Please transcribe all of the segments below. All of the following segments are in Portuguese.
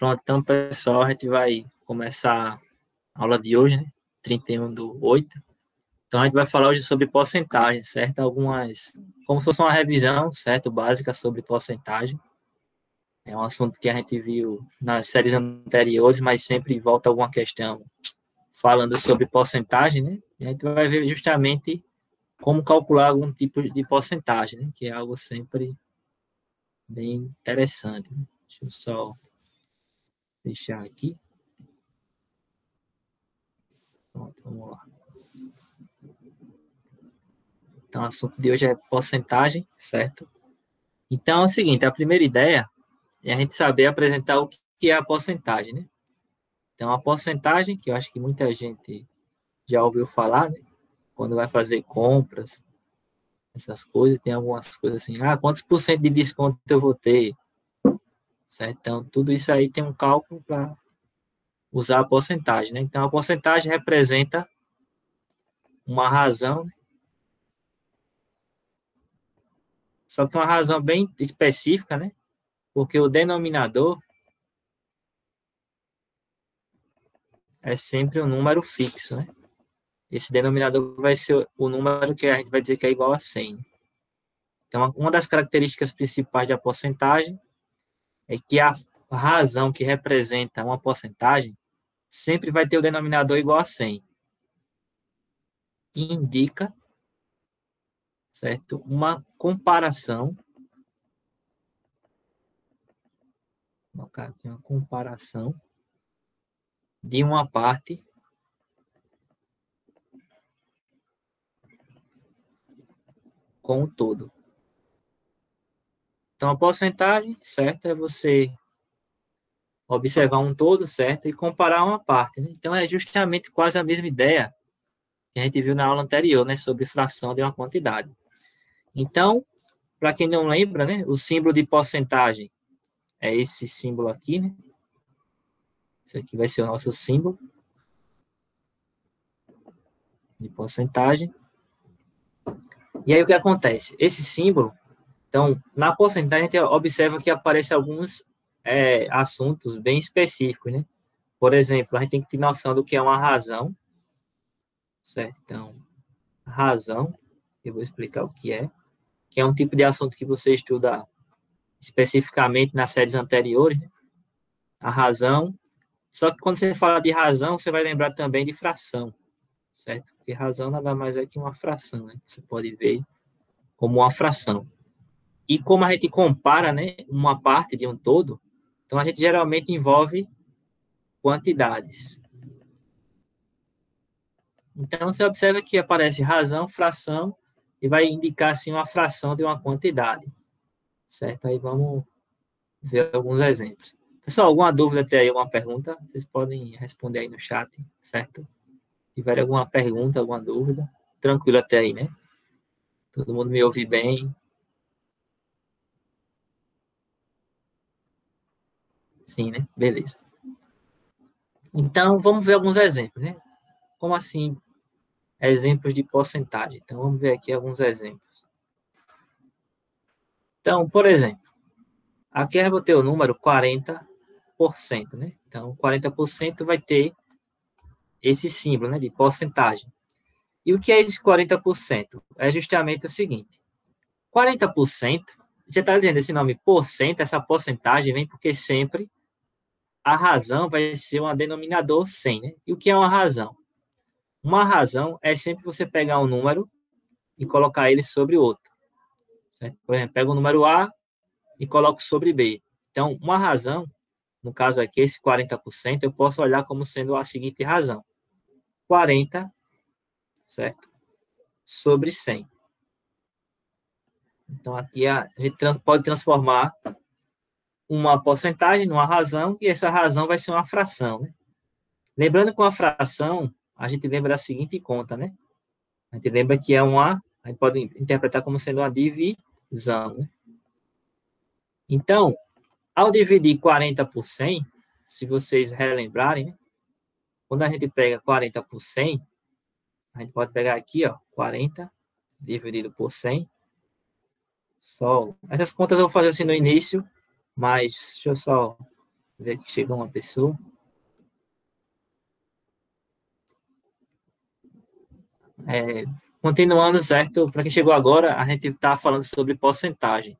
Pronto, então, pessoal, a gente vai começar a aula de hoje, né? 31/8. Então, a gente vai falar hoje sobre porcentagem, certo? Como se fosse uma revisão, certo? Básica sobre porcentagem. É um assunto que a gente viu nas séries anteriores, mas sempre volta alguma questão falando sobre porcentagem, né? E a gente vai ver justamente como calcular algum tipo de porcentagem, né? Que é algo sempre bem interessante, né? Deixa eu só deixar aqui. Pronto, vamos lá. Então, o assunto de hoje é porcentagem, certo? Então, é o seguinte, a primeira ideia é a gente saber apresentar o que é a porcentagem, né? Então, a porcentagem, que eu acho que muita gente já ouviu falar, né? Quando vai fazer compras, essas coisas, tem algumas coisas assim, quantos por cento de desconto eu vou ter, certo? Então, tudo isso aí tem um cálculo para usar a porcentagem, né? Então, a porcentagem representa uma razão, só que uma razão bem específica, né? Porque o denominador é sempre um número fixo, né? Esse denominador vai ser o número que a gente vai dizer que é igual a 100. Então, uma das características principais da porcentagem é que a razão que representa uma porcentagem sempre vai ter o denominador igual a 100. E indica, certo? Uma comparação. Vou colocar aqui uma comparação de uma parte com o todo. Então, a porcentagem, certo, é você observar um todo, certo, e comparar uma parte, né? Então, é justamente quase a mesma ideia que a gente viu na aula anterior, né, sobre fração de uma quantidade. Então, para quem não lembra, né, o símbolo de porcentagem é esse símbolo aqui, né? Esse aqui vai ser o nosso símbolo de porcentagem. E aí o que acontece? Esse símbolo, então, na porcentagem a gente observa que aparecem alguns assuntos bem específicos, né? Por exemplo, a gente tem que ter noção do que é uma razão, certo? Então, razão, eu vou explicar o que é um tipo de assunto que você estuda especificamente nas séries anteriores, né? A razão. Só que quando você fala de razão, você vai lembrar também de fração, certo? Porque razão nada mais é que uma fração, né? Você pode ver como uma fração. E como a gente compara, né, uma parte de um todo, então a gente geralmente envolve quantidades. Então você observa que aparece razão, fração, e vai indicar assim uma fração de uma quantidade, certo? Aí vamos ver alguns exemplos. Pessoal, alguma dúvida até aí, alguma pergunta? Vocês podem responder aí no chat, certo? Se tiver alguma pergunta, alguma dúvida, tranquilo até aí, né? Todo mundo me ouve bem? Sim, né? Beleza. Então, vamos ver alguns exemplos, né? Como assim, exemplos de porcentagem? Então, vamos ver aqui alguns exemplos. Então, por exemplo, aqui eu vou ter o número 40%, né? Então, 40% vai ter esse símbolo, né, de porcentagem. E o que é esse 40%? É justamente o seguinte: 40%, já está dizendo esse nome por cento, essa porcentagem vem porque sempre a razão vai ser um denominador 100, né? E o que é uma razão? Uma razão é sempre você pegar um número e colocar ele sobre outro, certo? Por exemplo, pega o número A e coloco sobre B. Então, uma razão, no caso aqui, esse 40%, eu posso olhar como sendo a seguinte razão: 40, certo? Sobre 100. Então, aqui a gente pode transformar uma porcentagem numa razão, e essa razão vai ser uma fração, né? Lembrando que uma fração, a gente lembra da seguinte conta, né? A gente lembra que a gente pode interpretar como sendo uma divisão, né? Então, ao dividir 40 por 100, se vocês relembrarem, né? Quando a gente pega 40 por 100, a gente pode pegar aqui, ó, 40 dividido por 100. Essas contas eu vou fazer assim no início, mas deixa eu só Ver que chegou uma pessoa. Continuando, certo? Para quem chegou agora, a gente está falando sobre porcentagem,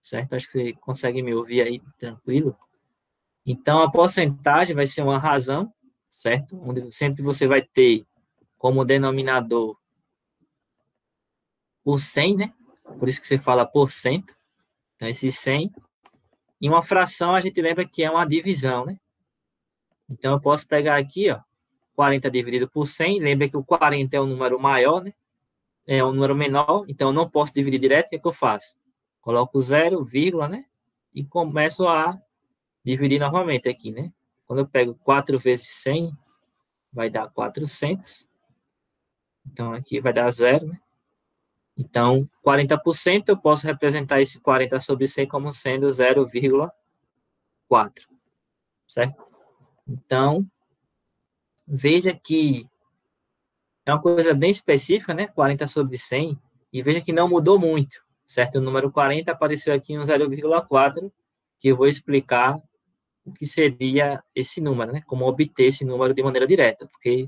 certo? Acho que você consegue me ouvir aí tranquilo. Então, a porcentagem vai ser uma razão, certo? Onde sempre você vai ter como denominador o 100, né? Por isso que você fala por cento. Então, esse 100. E uma fração, a gente lembra que é uma divisão, né? Então, eu posso pegar aqui, ó, 40 dividido por 100. Lembra que o 40 é o número maior, né? É um número menor, então eu não posso dividir direto. O que eu faço? Coloco zero, vírgula, né? E começo a dividir novamente aqui, né? Quando eu pego 4 vezes 100, vai dar 400. Então, aqui vai dar zero, né? Então, 40%, eu posso representar esse 40 sobre 100 como sendo 0,4, certo? Então, veja que é uma coisa bem específica, né? 40 sobre 100, e veja que não mudou muito, certo? O número 40 apareceu aqui um 0,4, que eu vou explicar o que seria esse número, né? Como obter esse número de maneira direta, porque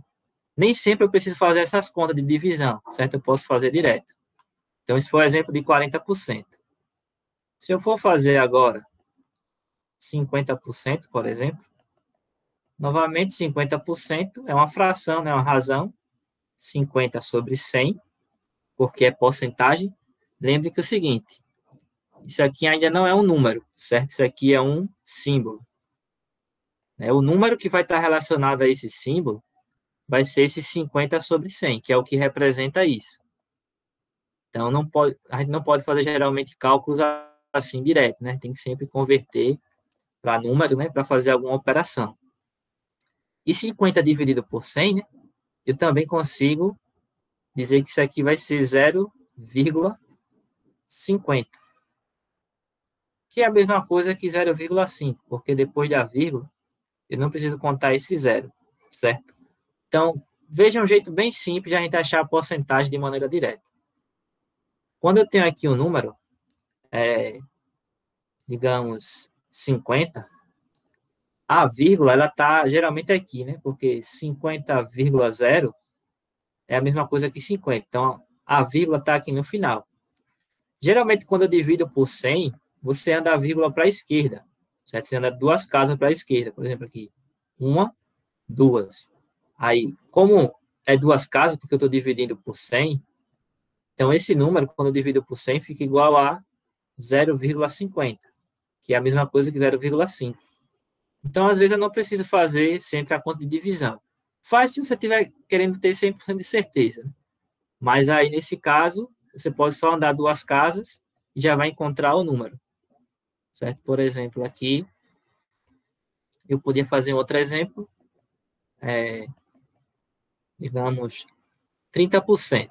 nem sempre eu preciso fazer essas contas de divisão, certo? Eu posso fazer direto. Então, esse foi o exemplo de 40%. Se eu for fazer agora 50%, por exemplo, novamente 50% é uma fração, né? Uma razão, 50 sobre 100, porque é porcentagem. Lembre que é o seguinte, isso aqui ainda não é um número, certo? Isso aqui é um símbolo. O número que vai estar relacionado a esse símbolo vai ser esse 50 sobre 100, que é o que representa isso. Então, a gente não pode fazer geralmente cálculos assim direto, né? Tem que sempre converter para número, né? Para fazer alguma operação. E 50 dividido por 100, né? Eu também consigo dizer que isso aqui vai ser 0,50, que é a mesma coisa que 0,5, porque depois da vírgula, eu não preciso contar esse zero, certo? Então, veja um jeito bem simples de a gente achar a porcentagem de maneira direta. Quando eu tenho aqui um número, digamos, 50, a vírgula, ela está geralmente aqui, né? Porque 50,0 é a mesma coisa que 50. Então, a vírgula está aqui no final. Geralmente, quando eu divido por 100, você anda a vírgula para a esquerda, certo? Você anda duas casas para a esquerda, por exemplo, aqui. Uma, duas. Aí, como é duas casas, porque eu estou dividindo por 100, então esse número, quando eu divido por 100, fica igual a 0,50, que é a mesma coisa que 0,5. Então, às vezes, eu não preciso fazer sempre a conta de divisão. Faz se você estiver querendo ter 100% de certeza. Mas aí, nesse caso, você pode só andar duas casas e já vai encontrar o número. Certo? Por exemplo, aqui, eu podia fazer outro exemplo, digamos, 30%,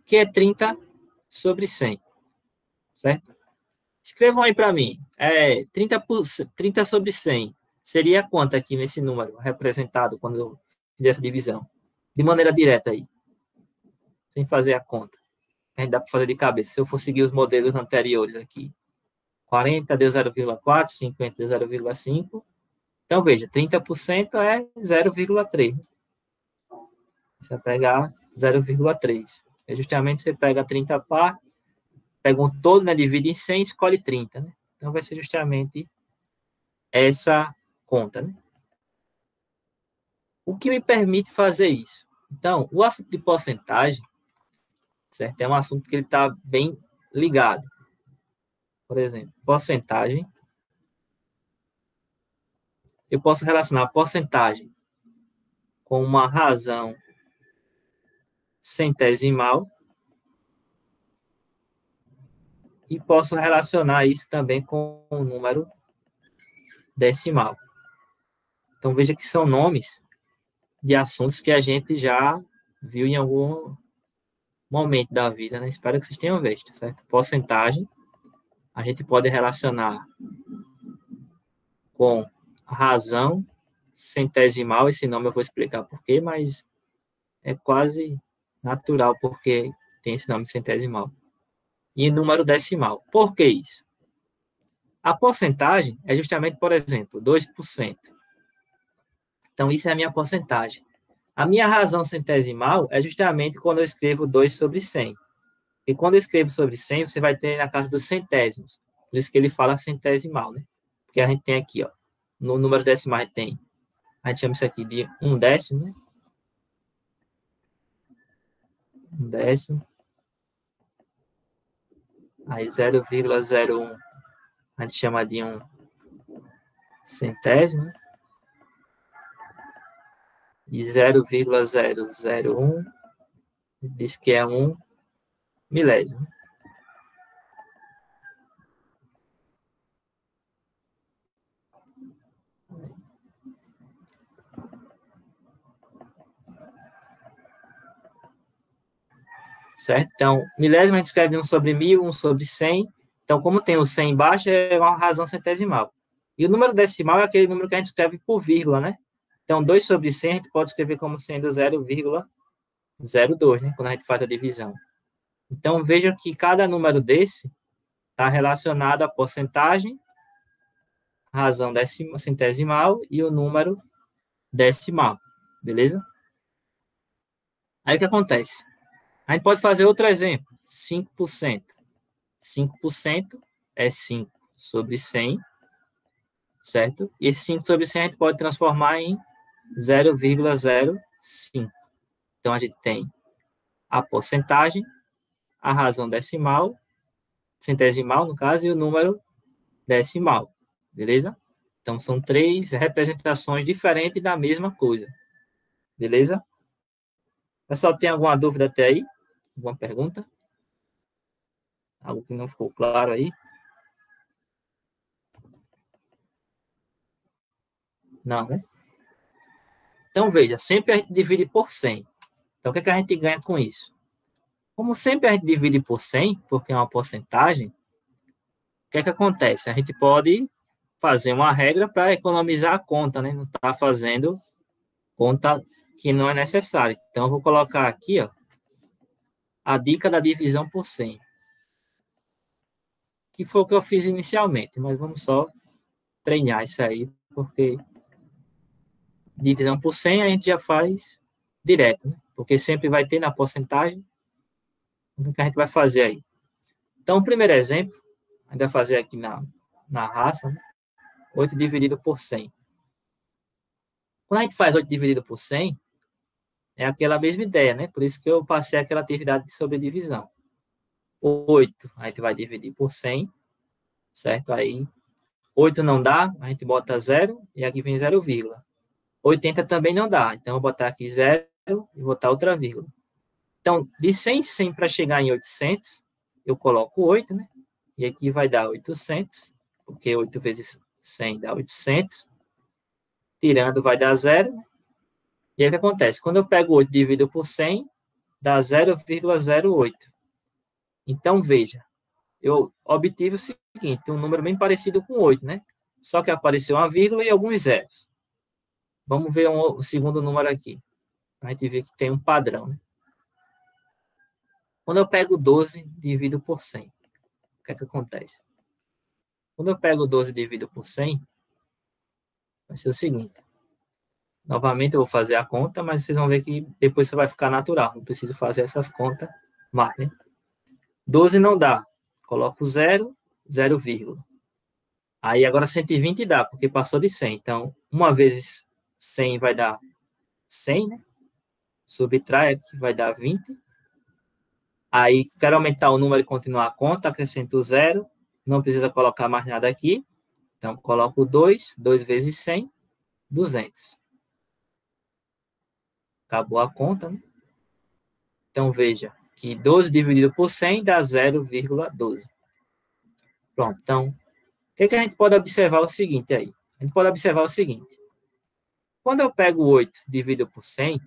que é 30 sobre 100, certo? Escrevam aí para mim, 30 sobre 100 seria quanto aqui nesse número representado quando eu fizer essa divisão? De maneira direta aí, sem fazer a conta. A gente dá para fazer de cabeça, se eu for seguir os modelos anteriores aqui. 40 deu 0,4, 50 deu 0,5. Então, veja, 30% é 0,3. Você vai pegar 0,3. Justamente você pega 30 par, pega um todo, né, divide em 100 e escolhe 30. Né? Então, vai ser justamente essa conta. Né? O que me permite fazer isso? Então, o assunto de porcentagem, certo? É um assunto que ele está bem ligado. Por exemplo, porcentagem. Eu posso relacionar porcentagem com uma razão centesimal e posso relacionar isso também com um número decimal. Então, veja que são nomes de assuntos que a gente já viu em algum momento da vida, né? Espero que vocês tenham visto, certo? Porcentagem, a gente pode relacionar com razão centesimal, esse nome eu vou explicar por quê, mas é quase natural porque tem esse nome centesimal. E número decimal. Por que isso? A porcentagem é justamente, por exemplo, 2%. Então, isso é a minha porcentagem. A minha razão centesimal é justamente quando eu escrevo 2 sobre 100. E quando eu escrevo sobre 100, você vai ter na casa dos centésimos. Por isso que ele fala centesimal, né? Porque a gente tem aqui, ó, no número decimal a gente chama isso aqui de 1/10, né? 1/10. Aí 0,01 a gente chama de 1 centésimo. E 0,001 diz que é 1 milésimo. Certo? Então, milésimo a gente escreve 1 sobre 1000, 1 sobre 100. Então, como tem o 100 embaixo, é uma razão centesimal. E o número decimal é aquele número que a gente escreve por vírgula, né? Então, 2 sobre 100 a gente pode escrever como sendo 0,02, né? Quando a gente faz a divisão. Então, veja que cada número desse está relacionado à porcentagem, razão centesimal e o número decimal. Beleza? Aí o que acontece? A gente pode fazer outro exemplo. 5%. 5% é 5 sobre 100, certo? E esse 5 sobre 100 a gente pode transformar em 0,05. Então, a gente tem a porcentagem, a razão decimal, centesimal, no caso, e o número decimal, beleza? Então, são 3 representações diferentes da mesma coisa, beleza? Pessoal, tem alguma dúvida até aí? Alguma pergunta? Algo que não ficou claro aí? Não, né? Então, veja, sempre a gente divide por 100. Então, o que a gente ganha com isso? Como sempre a gente divide por 100, porque é uma porcentagem, o que acontece? A gente pode fazer uma regra para economizar a conta, né? Não está fazendo conta que não é necessária. Então, eu vou colocar aqui, ó, a dica da divisão por 100, que foi o que eu fiz inicialmente, mas vamos só treinar isso aí, porque divisão por 100 a gente já faz direto, né? Porque sempre vai ter na porcentagem. O que a gente vai fazer aí? Então, o primeiro exemplo, a gente vai fazer aqui na raça, né? 8 dividido por 100. Quando a gente faz 8 dividido por 100, é aquela mesma ideia, né? Por isso que eu passei aquela atividade de sobredivisão. 8, a gente vai dividir por 100, certo? Aí, 8 não dá, a gente bota 0, e aqui vem 0, 80 também não dá, então eu vou botar aqui 0 e botar outra vírgula. Então, de 100 em 100 para chegar em 800, eu coloco 8, né? E aqui vai dar 800, porque 8 vezes 100 dá 800. Tirando vai dar 0. E aí o que acontece? Quando eu pego 8 e divido por 100, dá 0,08. Então, veja, eu obtive o seguinte, um número bem parecido com 8, né? Só que apareceu uma vírgula e alguns zeros. Vamos ver o segundo número aqui. A gente vê que tem um padrão, né? Quando eu pego 12 e divido por 100, o que é que acontece? Quando eu pego 12 e divido por 100, vai ser o seguinte. Novamente eu vou fazer a conta, mas vocês vão ver que depois você vai ficar natural. Não preciso fazer essas contas mais, né? 12 não dá. Coloco 0, 0, Aí agora 120 dá, porque passou de 100. Então, uma vezes 100 vai dar 100, né? Subtrai aqui, vai dar 20. Aí, quero aumentar o número e continuar a conta, acrescento 0. Não precisa colocar mais nada aqui. Então, coloco 2. 2 vezes 100, 200. Acabou a conta, né? Então, veja que 12 dividido por 100 dá 0,12. Pronto, então, o que a gente pode observar o seguinte aí? A gente pode observar o seguinte. Quando eu pego 8 e divido por 100,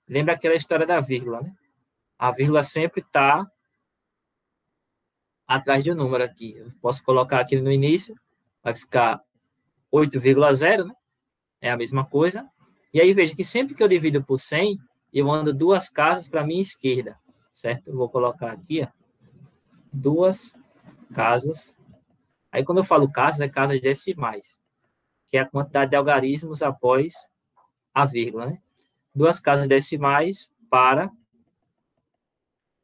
lembra aquela história da vírgula, né? A vírgula sempre está atrás de um número aqui. Eu posso colocar aqui no início, vai ficar 8,0, né? É a mesma coisa. E aí, veja que sempre que eu divido por 100, eu ando 2 casas para a minha esquerda, certo? Eu vou colocar aqui, ó, 2 casas Aí, quando eu falo casas, é casas decimais, que é a quantidade de algarismos após a vírgula, né? Duas casas decimais para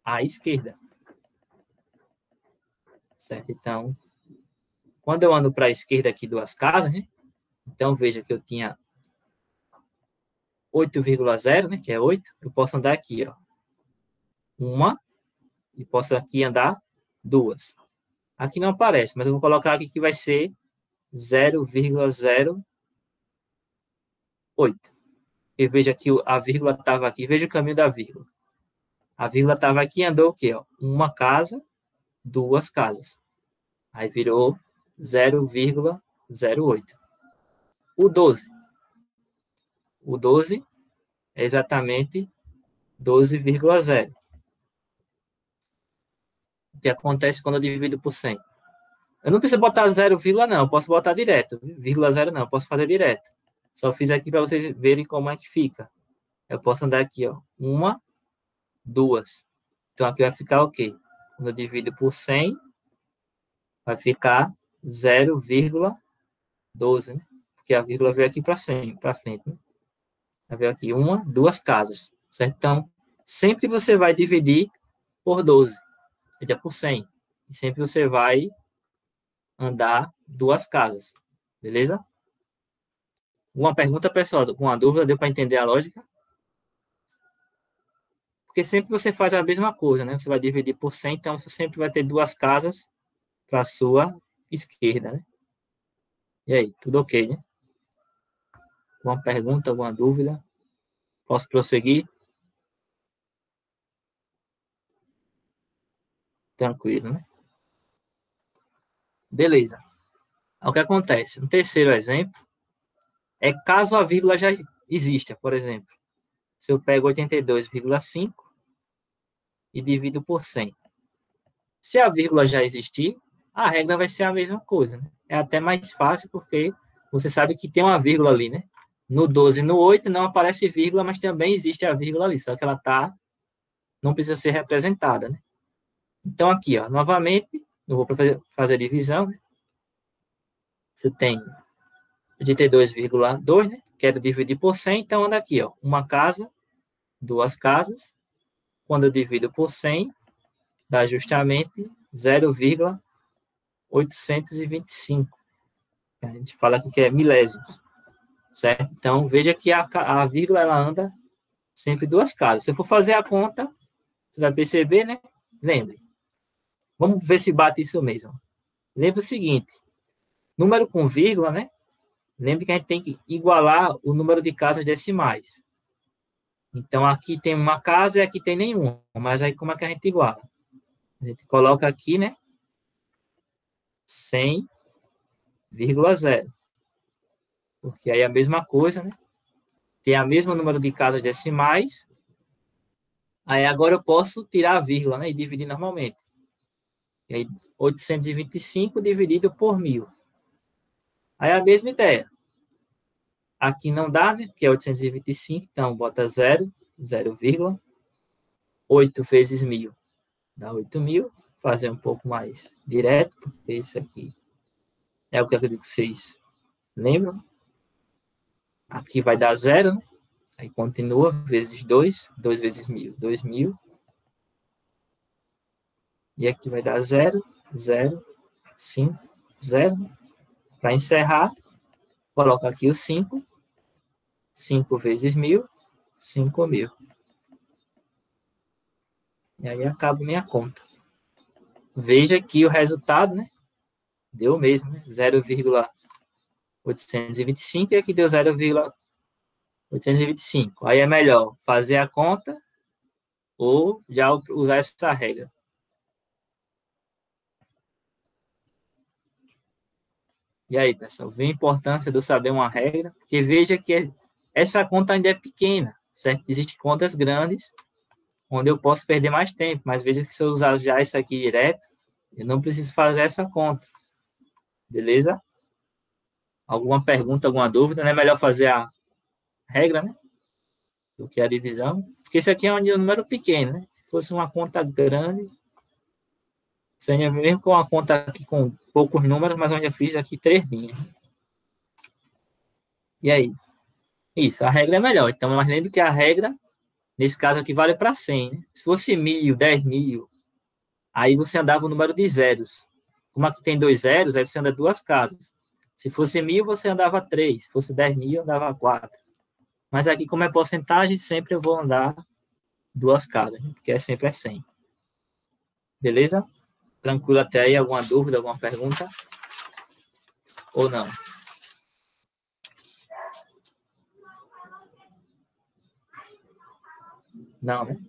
a esquerda. Certo? Então, quando eu ando para a esquerda aqui duas casas, né? Então, veja que eu tinha 8,0, né? Que é 8. Eu posso andar aqui, ó. Uma, e posso aqui andar duas. Aqui não aparece, mas eu vou colocar aqui que vai ser 0,08. E veja que a vírgula estava aqui. Veja o caminho da vírgula. A vírgula estava aqui e andou o quê? Ó? Uma casa, duas casas. Aí virou 0,08. O 12. O 12 é exatamente 12,0. O que acontece quando eu divido por 100? Eu não preciso botar 0, não. Eu posso botar direto. Vírgula 0 não. Eu posso fazer direto. Só fiz aqui para vocês verem como é que fica. Eu posso andar aqui, ó. Uma, duas. Então, aqui vai ficar o quê? Quando eu divido por 100, vai ficar 0,12, né? Porque a vírgula veio aqui para frente, né? Vai ver aqui, uma, duas casas, certo? Então, sempre você vai dividir por 12, seja por 100. E sempre você vai andar duas casas, beleza? Uma pergunta, pessoal? Uma dúvida? Deu para entender a lógica? Porque sempre você faz a mesma coisa, né? Você vai dividir por 100, então você sempre vai ter duas casas para a sua esquerda, né? E aí, tudo ok, né? Alguma pergunta, alguma dúvida? Posso prosseguir? Tranquilo, né? Beleza. O que acontece? Um terceiro exemplo é caso a vírgula já exista, por exemplo. Se eu pego 82,5 e divido por 100. Se a vírgula já existir, a regra vai ser a mesma coisa, né? É até mais fácil porque você sabe que tem uma vírgula ali, né? No 12 e no 8 não aparece vírgula, mas também existe a vírgula ali, só que ela não precisa ser representada, né? Então aqui, ó, novamente, eu vou fazer divisão, né? Você tem 82,2, né? Quero dividir por 100, então anda aqui, ó. Uma casa, duas casas. Quando eu divido por 100, dá justamente 0,825. A gente fala aqui que é milésimos, certo? Então, veja que a vírgula, ela anda sempre duas casas. Se eu for fazer a conta, você vai perceber, né? Lembre. Vamos ver se bate isso mesmo. Lembre o seguinte, número com vírgula, né? Lembre que a gente tem que igualar o número de casas decimais. Então, aqui tem uma casa e aqui tem nenhuma. Mas aí, como é que a gente iguala? A gente coloca aqui, né? 100,0. Porque aí é a mesma coisa, né? Tem o mesmo número de casas decimais. Aí, agora eu posso tirar a vírgula, né? E dividir normalmente. E aí, 825 dividido por 1.000. Aí, a mesma ideia. Aqui não dá, né? Porque é 825, então bota 0, 0,8 vezes 1.000. Dá 8.000. Fazer um pouco mais direto, porque isso aqui é o que eu acredito que vocês lembram. Aqui vai dar 0, né? Aí continua, vezes 2, 2 vezes 1.000, 2.000. E aqui vai dar 0, 0, 5, 0. Para encerrar, coloca aqui o 5. 5 vezes 1.000, 5.000. E aí acaba minha conta. Veja que o resultado, né? Deu o mesmo, né? 0,825 e aqui deu 0,825. Aí é melhor fazer a conta ou já usar essa regra. E aí, pessoal, vê a importância de eu saber uma regra, porque veja que essa conta ainda é pequena, certo? Existem contas grandes, onde eu posso perder mais tempo, mas veja que se eu usar já isso aqui direto, eu não preciso fazer essa conta, beleza? Alguma pergunta, alguma dúvida? Não é melhor fazer a regra, né? Do que a divisão? Porque isso aqui é um número pequeno, né? Se fosse uma conta grande, Você ainda, mesmo com a conta aqui com poucos números, mas eu ainda fiz aqui 3 linhas. E aí? Isso, a regra é melhor. Então, mas lembre que a regra, nesse caso aqui, vale para 100, né? Se fosse 1.000, 10.000, aí você andava o número de zeros. Como aqui tem 2 zeros, aí você anda 2 casas. Se fosse 1.000, você andava 3. Se fosse 10.000, andava 4. Mas aqui, como é porcentagem, sempre eu vou andar 2 casas, né? Porque sempre é 100. Beleza? Tranquilo até aí? Alguma dúvida, alguma pergunta? Ou não? Não, né?